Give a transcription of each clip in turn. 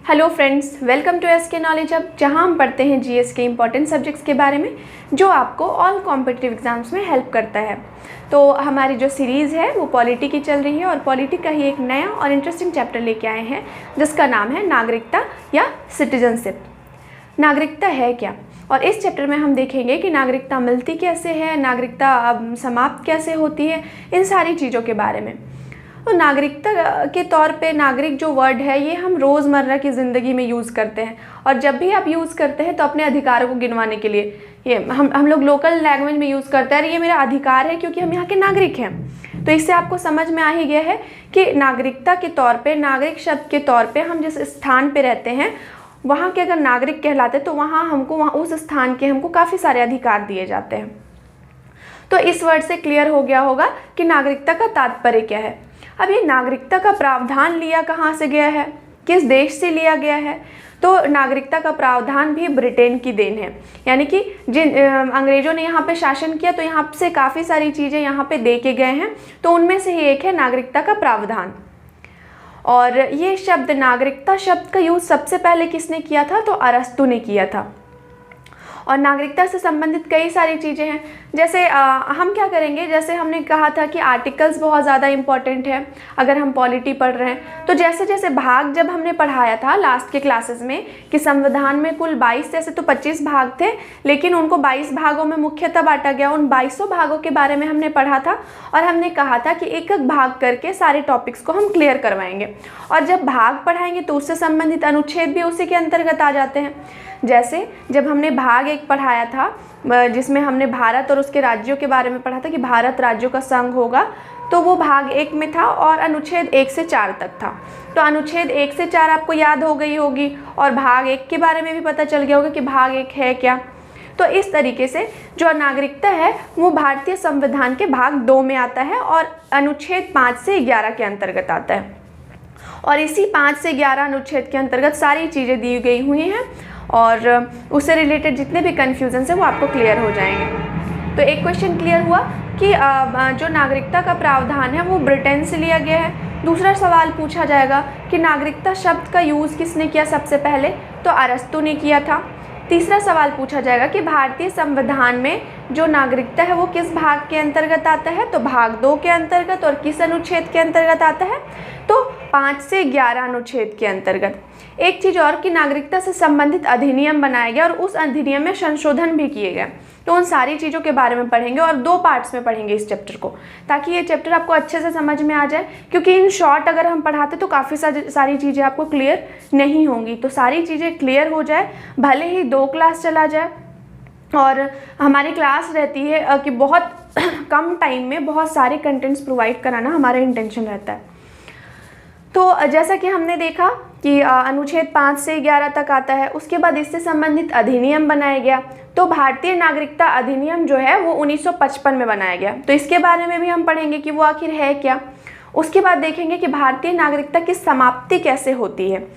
Hello friends, welcome to SK knowledge hub, जहां हम पढ़ते हैं जीएस के इंपॉर्टेंट सब्जेक्ट्स के बारे में जो आपको ऑल कॉम्पिटिटिव एग्जाम्स में हेल्प करता है। तो हमारी जो सीरीज़ है वो पॉलिटी की चल रही है और पॉलिटी का ही एक नया और इंटरेस्टिंग चैप्टर लेके आए हैं जिसका नाम है नागरिकता या सिटीजनशिप। नागरिकता है क्या, और इस चैप्टर में हम देखेंगे कि नागरिकता मिलती कैसे है, नागरिकता समाप्त कैसे होती है, इन सारी चीज़ों के बारे में। तो नागरिकता के तौर पे नागरिक जो वर्ड है ये हम रोज़मर्रा की ज़िंदगी में यूज़ करते हैं, और जब भी आप यूज़ करते हैं तो अपने अधिकारों को गिनवाने के लिए ये हम लोग लोकल लैंग्वेज में यूज़ करते हैं, ये मेरा अधिकार है क्योंकि हम यहाँ के नागरिक हैं। तो इससे आपको समझ में आ ही गया है कि नागरिकता के तौर पे, नागरिक शब्द के तौर पे हम जिस स्थान पे रहते हैं वहाँ के अगर नागरिक कहलाते तो वहाँ उस स्थान के हमको काफ़ी सारे अधिकार दिए जाते हैं। तो इस वर्ड से क्लियर हो गया होगा कि नागरिकता का तात्पर्य क्या है। अब ये नागरिकता का प्रावधान लिया कहाँ से गया है, किस देश से लिया गया है? तो नागरिकता का प्रावधान भी ब्रिटेन की देन है, यानी कि जिन अंग्रेज़ों ने यहाँ पे शासन किया तो यहाँ से काफ़ी सारी चीज़ें यहाँ पे दे के गए हैं, तो उनमें से ही एक है नागरिकता का प्रावधान। और ये शब्द, नागरिकता शब्द का यूज़ सबसे पहले किसने किया था? तो अरस्तु ने किया था। और नागरिकता से संबंधित कई सारी चीज़ें हैं, जैसे हम क्या करेंगे, जैसे हमने कहा था कि आर्टिकल्स बहुत ज़्यादा इम्पॉर्टेंट है अगर हम पॉलिटी पढ़ रहे हैं। तो जैसे जैसे भाग जब हमने पढ़ाया था लास्ट के क्लासेस में कि संविधान में कुल 22 जैसे तो 25 भाग थे, लेकिन उनको 22 भागों में मुख्यतः बांटा गया। उन 22 भागों के बारे में हमने पढ़ा था और हमने कहा था कि एक एक भाग करके सारे टॉपिक्स को हम क्लियर करवाएंगे, और जब भाग पढ़ाएंगे तो उससे संबंधित अनुच्छेद भी उसी के अंतर्गत आ जाते हैं। जैसे जब हमने भाग 1 पढ़ाया था जिसमें हमने भारत और उसके राज्यों के बारे में पढ़ा था कि भारत राज्यों का संघ होगा, तो वो भाग 1 में था और अनुच्छेद 1 से 4 तक था। तो अनुच्छेद 1 से 4 आपको याद हो गई होगी और भाग 1 के बारे में भी पता चल गया होगा कि भाग 1 है क्या। तो इस तरीके से जो नागरिकता है वो भारतीय संविधान के भाग 2 में आता है और अनुच्छेद 5 से 11 के अंतर्गत आता है, और इसी 5 से 11 अनुच्छेद के अंतर्गत सारी चीज़ें दी गई हुई हैं और उससे रिलेटेड जितने भी कन्फ्यूजन है वो आपको क्लियर हो जाएंगे। तो एक क्वेश्चन क्लियर हुआ कि जो नागरिकता का प्रावधान है वो ब्रिटेन से लिया गया है। दूसरा सवाल पूछा जाएगा कि नागरिकता शब्द का यूज़ किसने किया सबसे पहले? तो अरस्तु ने किया था। तीसरा सवाल पूछा जाएगा कि भारतीय संविधान में जो नागरिकता है वो किस भाग के अंतर्गत आता है? तो भाग 2 के अंतर्गत। और किस अनुच्छेद के अंतर्गत आता है? तो 5 से 11 अनुच्छेद के अंतर्गत। एक चीज़ और कि नागरिकता से संबंधित अधिनियम बनाया गया और उस अधिनियम में संशोधन भी किए गए। तो उन सारी चीज़ों के बारे में पढ़ेंगे और 2 पार्ट्स में पढ़ेंगे इस चैप्टर को, ताकि ये चैप्टर आपको अच्छे से समझ में आ जाए, क्योंकि इन शॉर्ट अगर हम पढ़ाते तो काफ़ी सारी चीज़ें आपको क्लियर नहीं होंगी। तो सारी चीज़ें क्लियर हो जाए, भले ही 2 क्लास चला जाए, और हमारी क्लास रहती है कि बहुत कम टाइम में बहुत सारे कंटेंट्स प्रोवाइड कराना हमारा इंटेंशन रहता है। तो जैसा कि हमने देखा कि अनुच्छेद 5 से 11 तक आता है, उसके बाद इससे संबंधित अधिनियम बनाया गया। तो भारतीय नागरिकता अधिनियम जो है वो 1955 में बनाया गया, तो इसके बारे में भी हम पढ़ेंगे कि वो आखिर है क्या। उसके बाद देखेंगे कि भारतीय नागरिकता की समाप्ति कैसे होती है,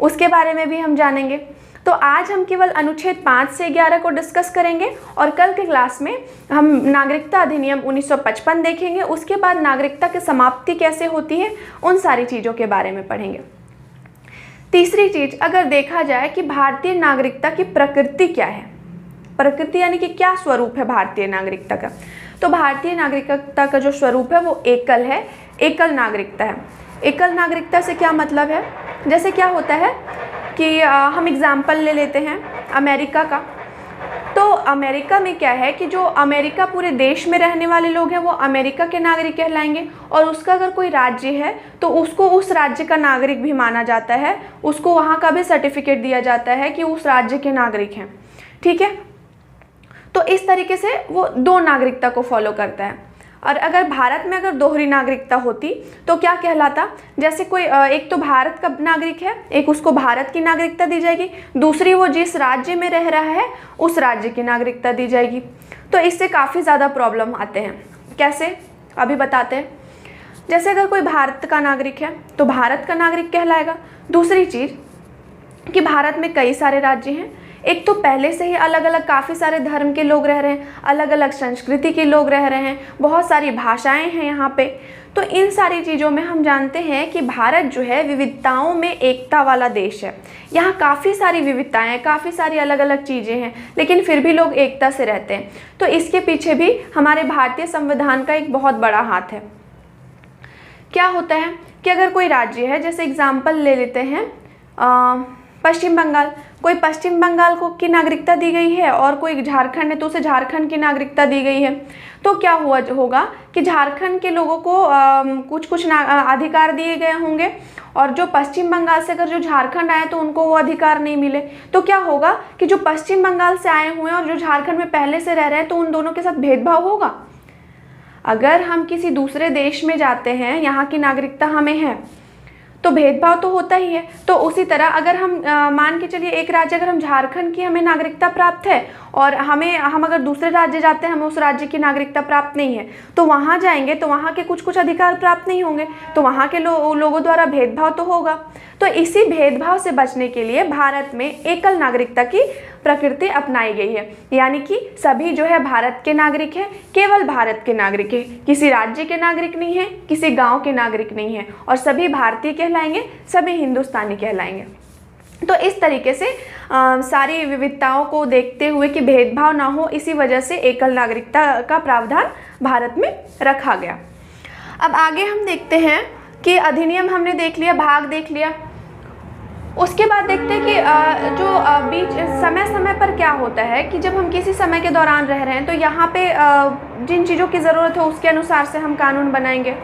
उसके बारे में भी हम जानेंगे। तो आज हम केवल अनुच्छेद 5 से 11 को डिस्कस करेंगे और कल के क्लास में हम नागरिकता अधिनियम 1955 देखेंगे। उसके बाद नागरिकता की समाप्ति कैसे होती है, उन सारी चीज़ों के बारे में पढ़ेंगे। तीसरी चीज़, अगर देखा जाए कि भारतीय नागरिकता की प्रकृति क्या है, प्रकृति यानी कि क्या स्वरूप है भारतीय नागरिकता का, तो भारतीय नागरिकता का जो स्वरूप है वो एकल है, एकल नागरिकता है। एकल नागरिकता से क्या मतलब है? जैसे क्या होता है कि हम एग्जाम्पल ले लेते हैं अमेरिका का। तो अमेरिका में क्या है कि जो अमेरिका पूरे देश में रहने वाले लोग हैं वो अमेरिका के नागरिक कहलाएंगे, और उसका अगर कोई राज्य है तो उसको उस राज्य का नागरिक भी माना जाता है, उसको वहाँ का भी सर्टिफिकेट दिया जाता है कि उस राज्य के नागरिक हैं। ठीक है, तो इस तरीके से वो 2 नागरिकता को फॉलो करता है। और अगर भारत में अगर दोहरी नागरिकता होती तो क्या कहलाता? जैसे कोई एक तो भारत का नागरिक है, एक उसको भारत की नागरिकता दी जाएगी, दूसरी वो जिस राज्य में रह रहा है उस राज्य की नागरिकता दी जाएगी। तो इससे काफ़ी ज़्यादा प्रॉब्लम आते हैं। कैसे, अभी बताते हैं। जैसे अगर कोई भारत का नागरिक है तो भारत का नागरिक कहलाएगा। दूसरी चीज़ कि भारत में कई सारे राज्य हैं, एक तो पहले से ही अलग अलग काफ़ी सारे धर्म के लोग रह रहे हैं, अलग अलग संस्कृति के लोग रह रहे हैं, बहुत सारी भाषाएं हैं यहाँ पे। तो इन सारी चीज़ों में हम जानते हैं कि भारत जो है विविधताओं में एकता वाला देश है। यहाँ काफ़ी सारी विविधताएं हैं, काफ़ी सारी अलग अलग चीज़ें हैं, लेकिन फिर भी लोग एकता से रहते हैं। तो इसके पीछे भी हमारे भारतीय संविधान का एक बहुत बड़ा हाथ है। क्या होता है कि अगर कोई राज्य है, जैसे एग्जाम्पल ले लेते हैं पश्चिम बंगाल, कोई पश्चिम बंगाल को की नागरिकता दी गई है और कोई झारखंड है तो उसे झारखंड की नागरिकता दी गई है, तो क्या होगा कि झारखंड के लोगों को कुछ अधिकार दिए गए होंगे और जो पश्चिम बंगाल से अगर जो झारखंड आए तो उनको वो अधिकार नहीं मिले। तो क्या होगा कि जो पश्चिम बंगाल से आए हुए हैं और जो झारखंड में पहले से रह रहे हैं तो उन दोनों के साथ भेदभाव होगा। अगर हम किसी दूसरे देश में जाते हैं, यहाँ की नागरिकता हमें है, तो भेदभाव तो होता ही है। तो उसी तरह अगर हम मान के चलिए एक राज्य, अगर हम झारखंड की हमें नागरिकता प्राप्त है और हम अगर दूसरे राज्य जाते हैं, हमें उस राज्य की नागरिकता प्राप्त नहीं है, तो वहाँ जाएंगे तो वहाँ के कुछ अधिकार प्राप्त नहीं होंगे, तो वहाँ के लोगों द्वारा भेदभाव तो होगा। तो इसी भेदभाव से बचने के लिए भारत में एकल नागरिकता की प्रकृति अपनाई गई है, यानी कि सभी जो है भारत के नागरिक हैं, केवल भारत के नागरिक हैं, किसी राज्य के नागरिक नहीं है, किसी गांव के नागरिक नहीं है, और सभी भारतीय कहलाएंगे, सभी हिंदुस्तानी कहलाएंगे। तो इस तरीके से सारी विविधताओं को देखते हुए कि भेदभाव ना हो, इसी वजह से एकल नागरिकता का प्रावधान भारत में रखा गया। अब आगे हम देखते हैं कि अधिनियम हमने देख लिया, भाग देख लिया। उसके बाद देखते हैं कि जो बीच समय समय पर क्या होता है कि जब हम किसी समय के दौरान रह रहे हैं तो यहाँ पे जिन चीज़ों की ज़रूरत हो उसके अनुसार से हम कानून बनाएंगे।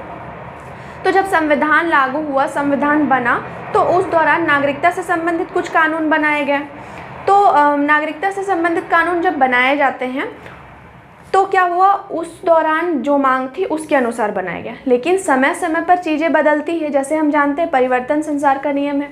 तो जब संविधान लागू हुआ, संविधान बना, तो उस दौरान नागरिकता से संबंधित कुछ कानून बनाए गए। तो नागरिकता से संबंधित कानून जब बनाए जाते हैं तो क्या हुआ, उस दौरान जो मांग थी उसके अनुसार बनाया गया। लेकिन समय समय पर चीज़ें बदलती है, जैसे हम जानते हैं परिवर्तन संसार का नियम है।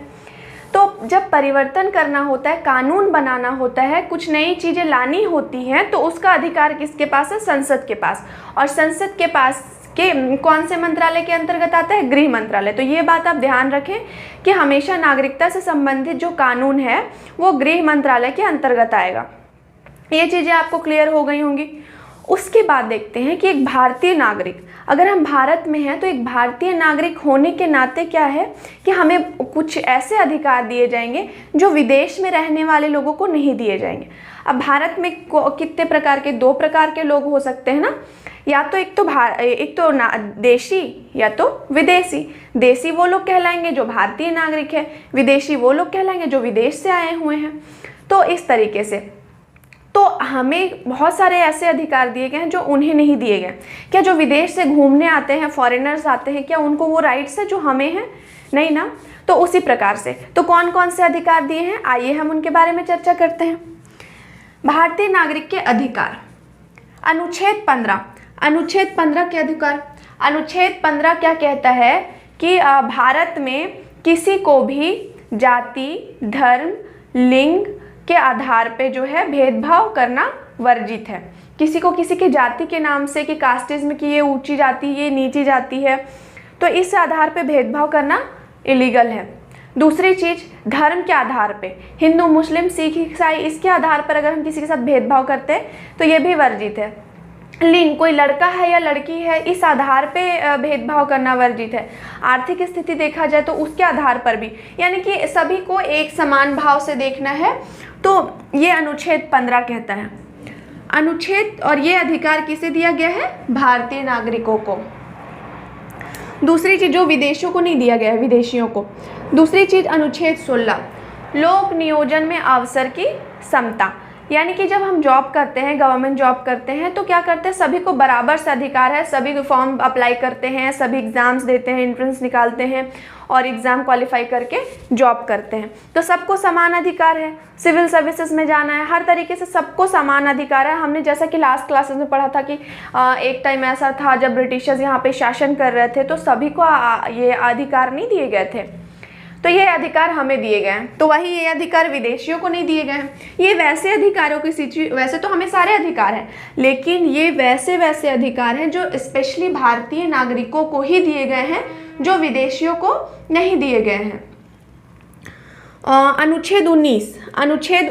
तो जब परिवर्तन करना होता है, कानून बनाना होता है, कुछ नई चीज़ें लानी होती हैं, तो उसका अधिकार किसके पास है? संसद के पास। और संसद के पास के कौन से मंत्रालय के अंतर्गत आता है? गृह मंत्रालय। तो ये बात आप ध्यान रखें कि हमेशा नागरिकता से संबंधित जो कानून है वो गृह मंत्रालय के अंतर्गत आएगा। ये चीज़ें आपको क्लियर हो गई होंगी। उसके बाद देखते हैं कि एक भारतीय नागरिक, अगर हम भारत में हैं तो एक भारतीय नागरिक होने के नाते क्या है कि हमें कुछ ऐसे अधिकार दिए जाएंगे जो विदेश में रहने वाले लोगों को नहीं दिए जाएंगे। अब भारत में कितने प्रकार के, 2 प्रकार के लोग हो सकते हैं ना, या तो एक तो देशी या तो विदेशी। देशी वो लोग कहलाएंगे जो भारतीय नागरिक है, विदेशी वो लोग कहलाएंगे जो विदेश से आए हुए हैं। तो इस तरीके से तो हमें बहुत सारे ऐसे अधिकार दिए गए हैं जो उन्हें नहीं दिए गए। क्या जो विदेश से घूमने आते हैं, फॉरेनर्स आते हैं, क्या उनको वो राइट्स है जो हमें हैं? नहीं ना। तो उसी प्रकार से तो कौन कौन से अधिकार दिए हैं, आइए हम उनके बारे में चर्चा करते हैं। भारतीय नागरिक के अधिकार, अनुच्छेद 15। अनुच्छेद 15 के अधिकार, अनुच्छेद 15 क्या कहता है कि भारत में किसी को भी जाति, धर्म, लिंग के आधार पे जो है भेदभाव करना वर्जित है। किसी को किसी की जाति के नाम से कि कास्टिज्म की ये ऊंची जाति, ये नीची जाति है, तो इस आधार पे भेदभाव करना इलीगल है। दूसरी चीज़, धर्म के आधार पे, हिंदू, मुस्लिम, सिख, ईसाई, इसके आधार पर अगर हम किसी के साथ भेदभाव करते हैं तो ये भी वर्जित है। लिंग, कोई लड़का है या लड़की है, इस आधार पे भेदभाव करना वर्जित है। आर्थिक स्थिति देखा जाए तो उसके आधार पर भी, यानी कि सभी को एक समान भाव से देखना है। तो ये अनुच्छेद 15 कहता है। अनुच्छेद, और ये अधिकार किसे दिया गया है? भारतीय नागरिकों को। दूसरी चीज़ जो विदेशियों को नहीं दिया गया है, विदेशियों को। दूसरी चीज़ अनुच्छेद 16, लोक नियोजन में अवसर की समता, यानी कि जब हम जॉब करते हैं, गवर्नमेंट जॉब करते हैं, तो क्या करते हैं, सभी को बराबर से अधिकार है, सभी फॉर्म अप्लाई करते हैं, सभी एग्ज़ाम्स देते हैं, एंट्रेंस निकालते हैं और एग्ज़ाम क्वालिफाई करके जॉब करते हैं। तो सबको समान अधिकार है। सिविल सर्विसेज में जाना है, हर तरीके से सबको समान अधिकार है। हमने जैसा कि लास्ट क्लासेस में पढ़ा था कि एक टाइम ऐसा था जब ब्रिटिशर्स यहाँ पे शासन कर रहे थे तो सभी को ये अधिकार नहीं दिए गए थे, तो ये अधिकार हमें दिए गए हैं। तो वही ये अधिकार विदेशियों को नहीं दिए गए हैं। ये वैसे अधिकारों की सूची, वैसे तो हमें सारे अधिकार हैं, लेकिन ये वैसे अधिकार हैं जो स्पेशली भारतीय नागरिकों को ही दिए गए हैं, जो विदेशियों को नहीं दिए गए हैं। अनुच्छेद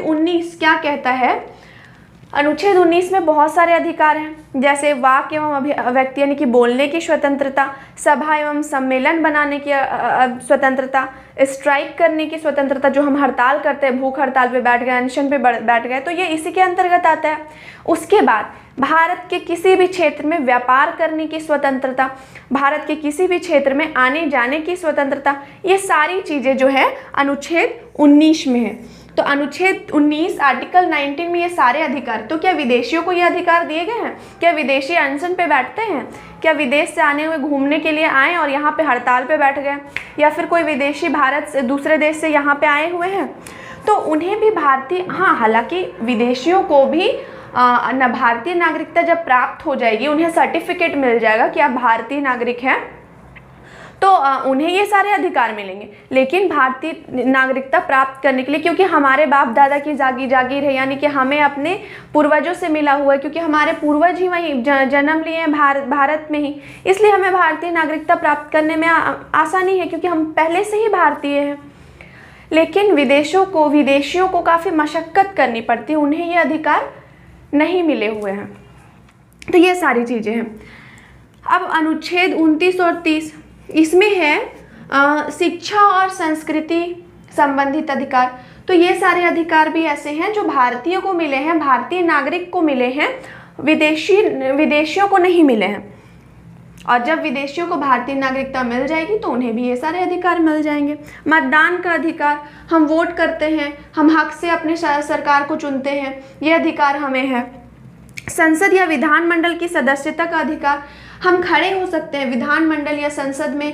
19 क्या कहता है? अनुच्छेद 19 में बहुत सारे अधिकार हैं, जैसे वाक एवं अभिव्यक्ति यानी कि बोलने की स्वतंत्रता, सभा एवं सम्मेलन बनाने की स्वतंत्रता, स्ट्राइक करने की स्वतंत्रता, जो हम हड़ताल करते हैं, भूख हड़ताल पे बैठ गए, अनशन पे बैठ गए, तो ये इसी के अंतर्गत आता है। उसके बाद भारत के किसी भी क्षेत्र में व्यापार करने की स्वतंत्रता, भारत के किसी भी क्षेत्र में आने जाने की स्वतंत्रता, ये सारी चीज़ें जो है अनुच्छेद 19 में है। तो अनुच्छेद 19 आर्टिकल 19 में ये सारे अधिकार, तो क्या विदेशियों को ये अधिकार दिए गए हैं? क्या विदेशी अनशन पे बैठते हैं? क्या विदेश से आने हुए घूमने के लिए आए और यहाँ पे हड़ताल पे बैठ गए, या फिर कोई विदेशी भारत से दूसरे देश से यहाँ पे आए हुए हैं तो उन्हें भी भारतीय, हाँ हालांकि विदेशियों को भी भारतीय नागरिकता जब प्राप्त हो जाएगी, उन्हें सर्टिफिकेट मिल जाएगा कि आप भारतीय नागरिक हैं, तो उन्हें ये सारे अधिकार मिलेंगे। लेकिन भारतीय नागरिकता प्राप्त करने के लिए, क्योंकि हमारे बाप दादा की जागीर है, यानी कि हमें अपने पूर्वजों से मिला हुआ है, क्योंकि हमारे पूर्वज ही वहीं जन्म लिए हैं भारत में ही, इसलिए हमें भारतीय नागरिकता प्राप्त करने में आसानी है, क्योंकि हम पहले से ही भारतीय हैं। लेकिन विदेशियों को काफ़ी मशक्क़त करनी पड़ती है, उन्हें ये अधिकार नहीं मिले हुए हैं। तो ये सारी चीज़ें हैं। अब अनुच्छेद 29 और 30, इसमें है शिक्षा और संस्कृति संबंधित अधिकार। तो ये सारे अधिकार भी ऐसे हैं जो भारतीयों को मिले हैं, भारतीय नागरिक को मिले हैं, विदेशियों को नहीं मिले हैं। और जब विदेशियों को भारतीय नागरिकता मिल जाएगी तो उन्हें भी ये सारे अधिकार मिल जाएंगे। मतदान का अधिकार, हम वोट करते हैं, हम हक से अपने सरकार को चुनते हैं, ये अधिकार हमें है। संसद या विधानमंडल की सदस्यता का अधिकार, हम खड़े हो सकते हैं विधानमंडल या संसद में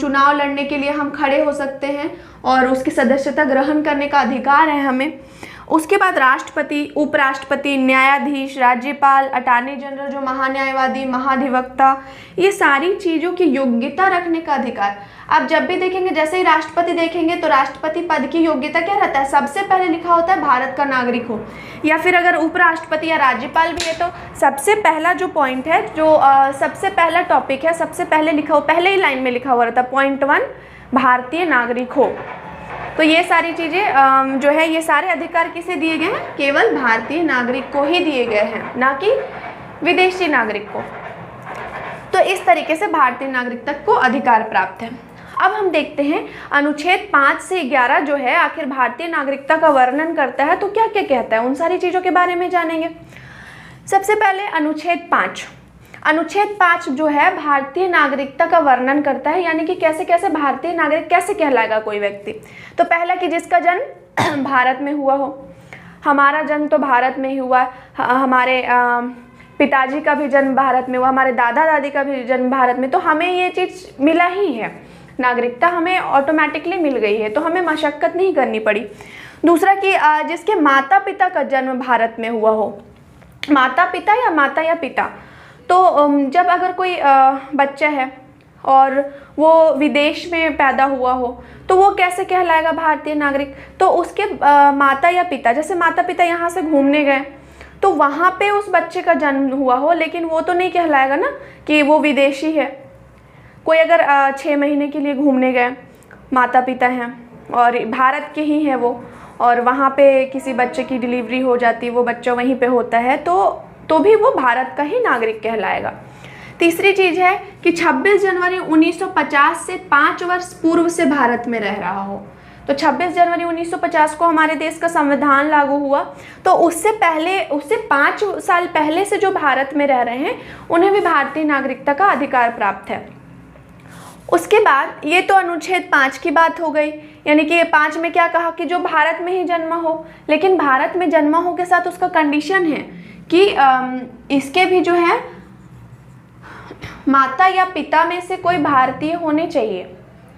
चुनाव लड़ने के लिए, हम खड़े हो सकते हैं और उसकी सदस्यता ग्रहण करने का अधिकार है हमें। उसके बाद राष्ट्रपति, उपराष्ट्रपति, न्यायाधीश, राज्यपाल, अटॉर्नी जनरल जो महान्यायवादी, महाधिवक्ता, ये सारी चीज़ों की योग्यता रखने का अधिकार। आप जब भी देखेंगे, जैसे ही राष्ट्रपति देखेंगे तो राष्ट्रपति पद की योग्यता क्या रहता है? सबसे पहले लिखा होता है भारत का नागरिक हो, या फिर अगर उपराष्ट्रपति या राज्यपाल भी है तो सबसे पहला जो पॉइंट है, जो सबसे पहला टॉपिक है, सबसे पहले लिखा हो, पहले ही लाइन में लिखा हुआ रहता है पॉइंट 1, भारतीय नागरिक हो। तो ये सारी चीज़ें जो है, ये सारे अधिकार किसे दिए गए हैं? केवल भारतीय नागरिक को ही दिए गए हैं, ना कि विदेशी नागरिक को। तो इस तरीके से भारतीय नागरिकता को अधिकार प्राप्त है। अब हम देखते हैं अनुच्छेद 5 से 11 जो है आखिर भारतीय नागरिकता का वर्णन करता है, तो क्या क्या कहता है, उन सारी चीज़ों के बारे में जानेंगे। सबसे पहले अनुच्छेद 5। अनुच्छेद 5 जो है भारतीय नागरिकता का वर्णन करता है, यानी कि कैसे कैसे भारतीय नागरिक कैसे कहलाएगा कोई व्यक्ति। तो पहला कि जिसका जन्म भारत में हुआ हो, हमारा जन्म तो भारत में ही हुआ, हमारे पिताजी का भी जन्म भारत में हुआ, हमारे दादा दादी का भी जन्म भारत में, तो हमें ये चीज़ मिला ही है, नागरिकता हमें ऑटोमेटिकली मिल गई है, तो हमें मशक्क़त नहीं करनी पड़ी। दूसरा कि जिसके माता पिता का जन्म भारत में हुआ हो, माता पिता या माता या पिता, तो जब अगर कोई बच्चा है और वो विदेश में पैदा हुआ हो तो वो कैसे कहलाएगा भारतीय नागरिक? तो उसके माता या पिता, जैसे माता पिता यहाँ से घूमने गए तो वहाँ पे उस बच्चे का जन्म हुआ हो, लेकिन वो तो नहीं कहलाएगा ना कि वो विदेशी है। कोई अगर 6 महीने के लिए घूमने गए, माता पिता हैं और भारत के ही हैं वो, और वहाँ पे किसी बच्चे की डिलीवरी हो जाती है, वो बच्चा वहीं पे होता है, तो भी वो भारत का ही नागरिक कहलाएगा। तीसरी चीज़ है कि 26 जनवरी 1950 से 5 वर्ष पूर्व से भारत में रह रहा हो। तो 26 जनवरी 1950 को हमारे देश का संविधान लागू हुआ, तो उससे 5 साल पहले से जो भारत में रह रहे हैं उन्हें भी भारतीय नागरिकता का अधिकार प्राप्त है। उसके बाद ये तो अनुच्छेद 5 की बात हो गई, यानी कि 5 में क्या कहा कि जो भारत में ही जन्मा हो, लेकिन भारत में जन्मा हो के साथ उसका कंडीशन है कि इसके भी जो है माता या पिता में से कोई भारतीय होने चाहिए,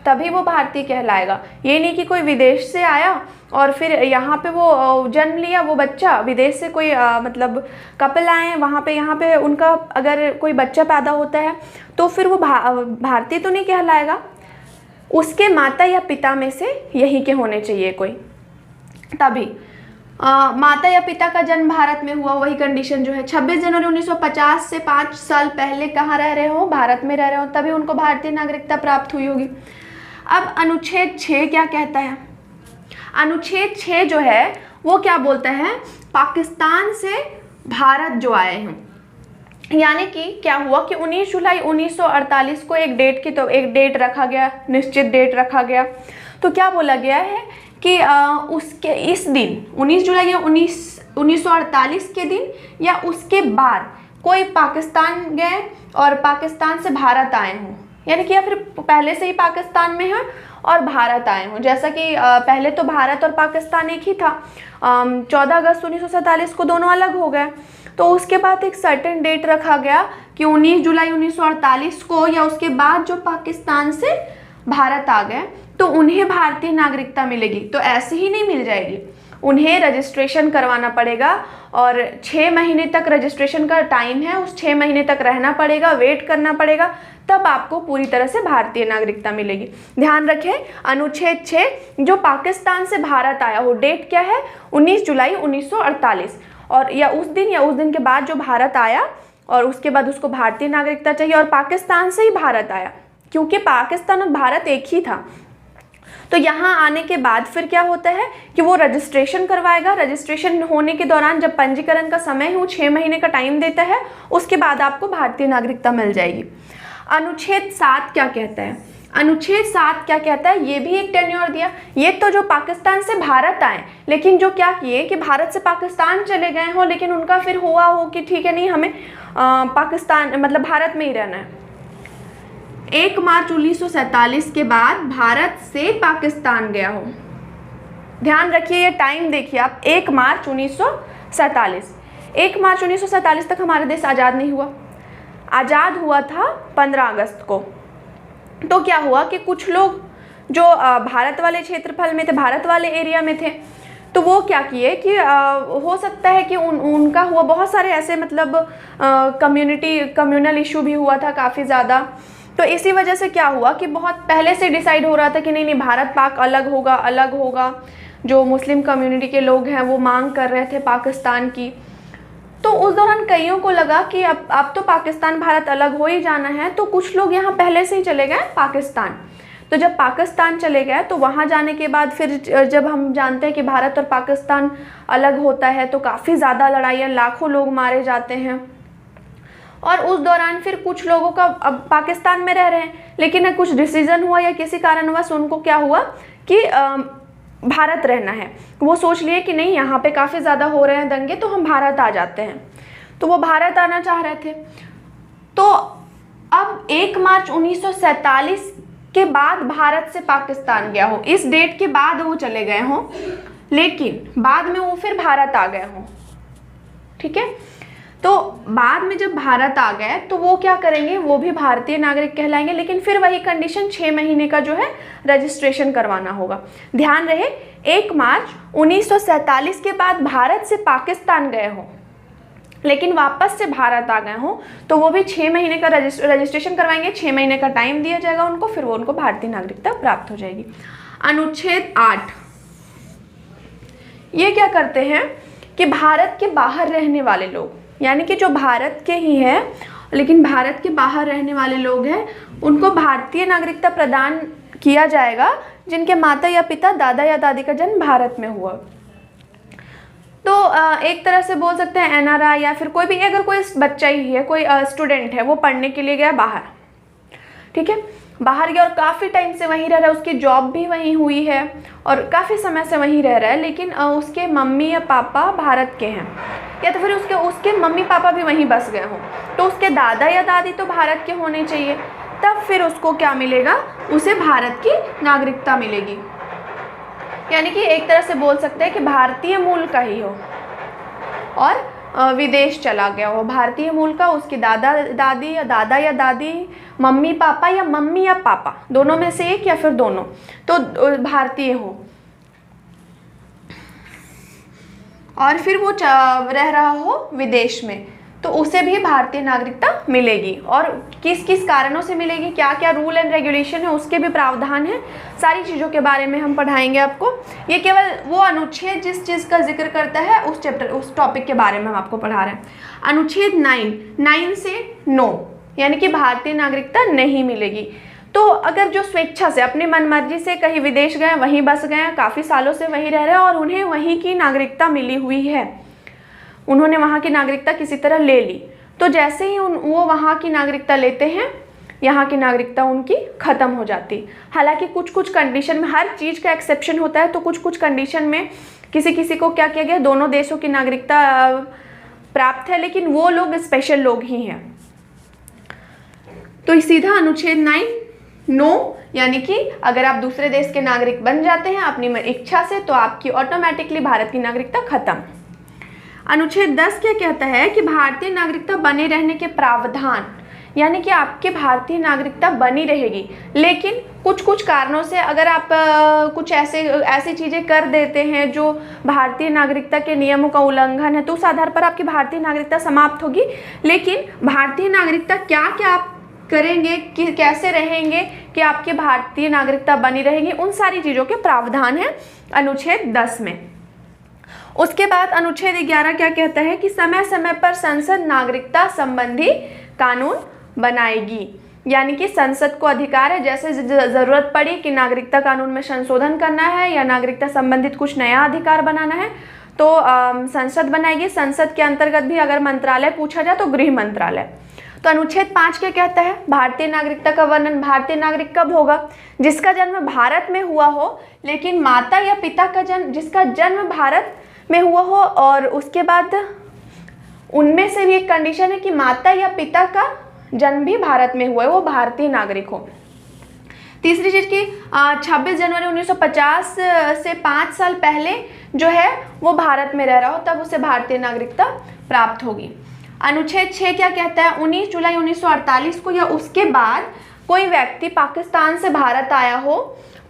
तभी वो भारतीय कहलाएगा। ये नहीं कि कोई विदेश से आया और फिर यहाँ पे वो जन्म लिया, वो बच्चा विदेश से कोई मतलब कपल आए वहाँ पे, यहाँ पे उनका अगर कोई बच्चा पैदा होता है तो फिर वो भारतीय तो नहीं कहलाएगा, उसके माता या पिता में से यहीं के होने चाहिए कोई, तभी। माता या पिता का जन्म भारत में हुआ, वही कंडीशन जो है 26 जनवरी 1950 से 5 साल पहले कहाँ रह रहे हो, भारत में रह रहे हो, तभी उनको भारतीय नागरिकता प्राप्त हुई होगी। अब अनुच्छेद 6 क्या कहता है? अनुच्छेद 6 जो है वो क्या बोलता है, पाकिस्तान से भारत जो आए हैं, यानी कि क्या हुआ कि 19 जुलाई 1948 को एक डेट रखा गया, निश्चित डेट रखा गया। तो क्या बोला गया है कि उसके इस दिन 19 जुलाई या 1948 के दिन या उसके बाद कोई पाकिस्तान गए और पाकिस्तान से भारत आए हों, यानी कि या फिर पहले से ही पाकिस्तान में हैं और भारत आए हों। जैसा कि पहले तो भारत और पाकिस्तान एक ही था, 14 अगस्त 1947 को दोनों अलग हो गए। तो उसके बाद एक सर्टेन डेट रखा गया कि 19 जुलाई 1948 को या उसके बाद जो पाकिस्तान से भारत आ गए तो उन्हें भारतीय नागरिकता मिलेगी। तो ऐसे ही नहीं मिल जाएगी, उन्हें रजिस्ट्रेशन करवाना पड़ेगा और 6 महीने तक रजिस्ट्रेशन का टाइम है, उस 6 महीने तक रहना पड़ेगा, वेट करना पड़ेगा, तब आपको पूरी तरह से भारतीय नागरिकता मिलेगी। ध्यान रखें, अनुच्छेद 6 जो पाकिस्तान से भारत आया हो, डेट क्या है 19 जुलाई 1948, और या उस दिन के बाद जो भारत आया और उसके बाद उसको भारतीय नागरिकता चाहिए, और पाकिस्तान से ही भारत आया क्योंकि पाकिस्तान और भारत एक ही था। तो यहाँ आने के बाद फिर क्या होता है कि वो रजिस्ट्रेशन करवाएगा। रजिस्ट्रेशन होने के दौरान जब पंजीकरण का समय है वो 6 महीने का टाइम देता है, उसके बाद आपको भारतीय नागरिकता मिल जाएगी। अनुच्छेद 7 क्या कहता है, अनुच्छेद 7 क्या कहता है, ये भी एक टेन्योर दिया। ये तो जो पाकिस्तान से भारत आए लेकिन जो क्या किए कि भारत से पाकिस्तान चले गए हों, लेकिन उनका फिर हुआ हो कि ठीक है नहीं हमें पाकिस्तान मतलब भारत में ही रहना है। 1 मार्च 1947 के बाद भारत से पाकिस्तान गया हो, ध्यान रखिए ये टाइम देखिए आप, 1 मार्च 1947। 1 मार्च 1947 तक हमारा देश आज़ाद नहीं हुआ, आज़ाद हुआ था 15 अगस्त को। तो क्या हुआ कि कुछ लोग जो भारत वाले क्षेत्रफल में थे, भारत वाले एरिया में थे, तो वो क्या किए कि हो सकता है कि उनका हुआ बहुत सारे ऐसे मतलब कम्युनल इशू भी हुआ था काफ़ी ज़्यादा। तो इसी वजह से क्या हुआ कि बहुत पहले से डिसाइड हो रहा था कि नहीं भारत पाक अलग होगा। जो मुस्लिम कम्युनिटी के लोग हैं वो मांग कर रहे थे पाकिस्तान की। तो उस दौरान कईयों को लगा कि अब तो पाकिस्तान भारत अलग हो ही जाना है, तो कुछ लोग यहाँ पहले से ही चले गए पाकिस्तान। तो जब पाकिस्तान चले गए तो वहाँ जाने के बाद फिर जब हम जानते हैं कि भारत और पाकिस्तान अलग होता है तो काफ़ी ज़्यादा लड़ाइयाँ, लाखों लोग मारे जाते हैं। और उस दौरान फिर कुछ लोगों का अब पाकिस्तान में रह रहे हैं लेकिन कुछ डिसीज़न हुआ या किसी कारणवश उनको क्या हुआ कि भारत रहना है, वो सोच लिए कि नहीं यहाँ पे काफ़ी ज़्यादा हो रहे हैं दंगे तो हम भारत आ जाते हैं। तो वो भारत आना चाह रहे थे। तो अब 1 मार्च 1947 के बाद भारत से पाकिस्तान गया हो, इस डेट के बाद वो चले गए हों, लेकिन बाद में वो फिर भारत आ गए हों, ठीक है। तो बाद में जब भारत आ गए तो वो क्या करेंगे, वो भी भारतीय नागरिक कहलाएंगे, लेकिन फिर वही कंडीशन 6 महीने का जो है रजिस्ट्रेशन करवाना होगा। ध्यान रहे 1 मार्च 1947 के बाद भारत से पाकिस्तान गए हों लेकिन वापस से भारत आ गए हों तो वो भी 6 महीने का रजिस्ट्रेशन करवाएंगे, 6 महीने का टाइम दिया जाएगा उनको, फिर वो उनको भारतीय नागरिकता प्राप्त हो जाएगी। अनुच्छेद 8 ये क्या करते हैं कि भारत के बाहर रहने वाले लोग, यानी कि जो भारत के ही हैं लेकिन भारत के बाहर रहने वाले लोग हैं, उनको भारतीय नागरिकता प्रदान किया जाएगा जिनके माता या पिता, दादा या दादी का जन्म भारत में हुआ। तो एक तरह से बोल सकते हैं एनआरआई या फिर कोई भी, अगर कोई बच्चा ही है, कोई स्टूडेंट है, वो पढ़ने के लिए गया बाहर, ठीक है, बाहर गया और काफ़ी टाइम से वहीं रह रहा है, उसकी जॉब भी वहीं हुई है और काफ़ी समय से वहीं रह रहा है, लेकिन उसके मम्मी या पापा भारत के हैं या तो फिर उसके मम्मी पापा भी वहीं बस गए हों, तो उसके दादा या दादी तो भारत के होने चाहिए, तब फिर उसको क्या मिलेगा, उसे भारत की नागरिकता मिलेगी। यानी कि एक तरह से बोल सकते हैं कि भारतीय मूल का ही हो और विदेश चला गया हो, भारतीय मूल का, उसकी दादा दादी या दादी, मम्मी पापा या मम्मी या पापा, दोनों में से एक या फिर दोनों, तो भारतीय हो और फिर वो रह रहा हो विदेश में, तो उसे भी भारतीय नागरिकता मिलेगी। और किस किस कारणों से मिलेगी, क्या क्या रूल एंड रेगुलेशन है, उसके भी प्रावधान है, सारी चीज़ों के बारे में हम पढ़ाएंगे आपको। ये केवल वो अनुच्छेद जिस चीज़ का जिक्र करता है उस टॉपिक के बारे में हम आपको पढ़ा रहे हैं। अनुच्छेद 9 से 9 यानी कि भारतीय नागरिकता नहीं मिलेगी। तो अगर जो स्वेच्छा से अपनी मनमर्जी से कहीं विदेश गए, वहीं बस गए, काफ़ी सालों से वहीं रह रहे हैं और उन्हें वहीं की नागरिकता मिली हुई है, उन्होंने वहाँ की नागरिकता किसी तरह ले ली, तो जैसे ही वो वहाँ की नागरिकता लेते हैं, यहाँ की नागरिकता उनकी ख़त्म हो जाती। हालांकि कुछ कुछ कंडीशन में, हर चीज़ का एक्सेप्शन होता है, तो कुछ कुछ कंडीशन में किसी किसी को क्या किया गया, दोनों देशों की नागरिकता प्राप्त है, लेकिन वो लोग स्पेशल लोग ही हैं। तो सीधा अनुच्छेद 9 नो, यानी कि अगर आप दूसरे देश के नागरिक बन जाते हैं अपनी इच्छा से, तो आपकी ऑटोमेटिकली भारत की नागरिकता खत्म। अनुच्छेद 10 क्या कहता है कि भारतीय नागरिकता बने रहने के प्रावधान, यानी कि आपकी भारतीय नागरिकता बनी रहेगी, लेकिन कुछ कुछ कारणों से अगर आप कुछ ऐसी चीज़ें कर देते हैं जो भारतीय नागरिकता के नियमों का उल्लंघन है, तो उस आधार पर आपकी भारतीय नागरिकता समाप्त होगी। लेकिन भारतीय नागरिकता क्या क्या आप करेंगे, कि कैसे रहेंगे कि आपकी भारतीय नागरिकता बनी रहेगी, उन सारी चीज़ों के प्रावधान है अनुच्छेद 10 में। उसके बाद अनुच्छेद 11 क्या कहता है कि समय समय पर संसद नागरिकता संबंधी कानून बनाएगी, यानी कि संसद को अधिकार है, जैसे ज़रूरत पड़ी कि नागरिकता कानून में संशोधन करना है या नागरिकता संबंधित कुछ नया अधिकार बनाना है, तो संसद बनाएगी। संसद के अंतर्गत भी अगर मंत्रालय पूछा जाए तो गृह मंत्रालय। तो अनुच्छेद 5 क्या कहता है, भारतीय नागरिकता का वर्णन। भारतीय नागरिक कब होगा, जिसका जन्म भारत में हुआ हो, लेकिन माता या पिता का जन्म, जिसका जन्म भारत में हुआ हो, और उसके बाद उनमें से भी एक कंडीशन है कि माता या पिता का जन्म भी भारत में हुआ है, वो भारतीय नागरिक हो। तीसरी चीज़ की 26 जनवरी 1950 से 5 साल पहले जो है वो भारत में रह रहा हो, तब उसे भारतीय नागरिकता प्राप्त होगी। अनुच्छेद 6 क्या कहता है, 19 जुलाई 1948 को या उसके बाद कोई व्यक्ति पाकिस्तान से भारत आया हो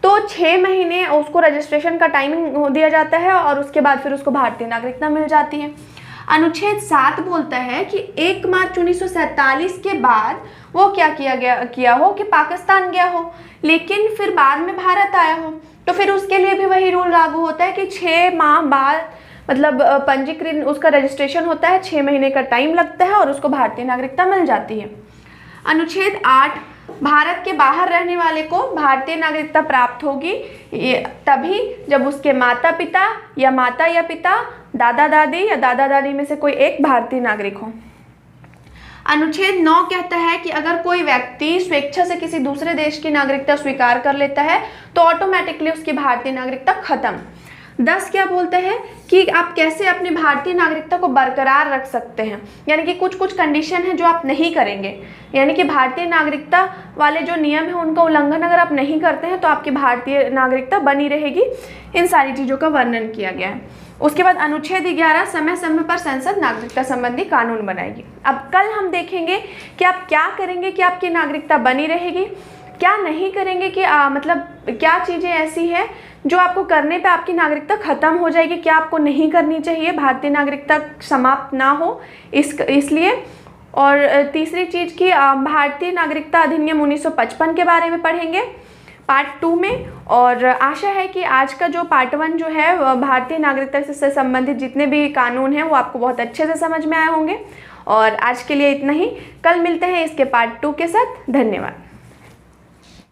तो 6 महीने उसको रजिस्ट्रेशन का टाइमिंग दिया जाता है और उसके बाद फिर उसको भारतीय नागरिकता मिल जाती है। अनुच्छेद 7 बोलता है कि 1 मार्च 1947 के बाद वो क्या किया हो कि पाकिस्तान गया हो, लेकिन फिर बाद में भारत आया हो, तो फिर उसके लिए भी वही रूल लागू होता है कि 6 माह बाद, मतलब पंजीकृत उसका रजिस्ट्रेशन होता है, 6 महीने का टाइम लगता है और उसको भारतीय नागरिकता मिल जाती है। अनुच्छेद 8, भारत के बाहर रहने वाले को भारतीय नागरिकता प्राप्त होगी तभी जब उसके माता या पिता दादा दादी या दादा दादी में से कोई एक भारतीय नागरिक हो। अनुच्छेद 9 कहता है कि अगर कोई व्यक्ति स्वेच्छा से किसी दूसरे देश की नागरिकता स्वीकार कर लेता है तो ऑटोमेटिकली उसकी भारतीय नागरिकता खत्म। 10 क्या बोलता है कि आप कैसे अपनी भारतीय नागरिकता को बरकरार रख सकते हैं, यानी कि कुछ कुछ कंडीशन है जो आप नहीं करेंगे, यानी कि भारतीय नागरिकता वाले जो नियम है उनका उल्लंघन अगर आप नहीं करते हैं तो आपकी भारतीय नागरिकता बनी रहेगी। इन सारी चीज़ों का वर्णन किया गया है। उसके बाद अनुच्छेद 11, समय समय पर संसद नागरिकता संबंधी कानून बनाएगी। अब कल हम देखेंगे कि आप क्या करेंगे कि आपकी नागरिकता बनी रहेगी, क्या नहीं करेंगे कि मतलब क्या चीज़ें ऐसी हैं जो आपको करने पे आपकी नागरिकता ख़त्म हो जाएगी, क्या आपको नहीं करनी चाहिए, भारतीय नागरिकता समाप्त ना हो इसलिए। और तीसरी चीज़ की भारतीय नागरिकता अधिनियम 1955 के बारे में पढ़ेंगे पार्ट 2 में। और आशा है कि आज का जो पार्ट 1 जो है भारतीय नागरिकता से संबंधित जितने भी कानून हैं वो आपको बहुत अच्छे से समझ में आए होंगे। और आज के लिए इतना ही, कल मिलते हैं इसके पार्ट 2 के साथ। धन्यवाद।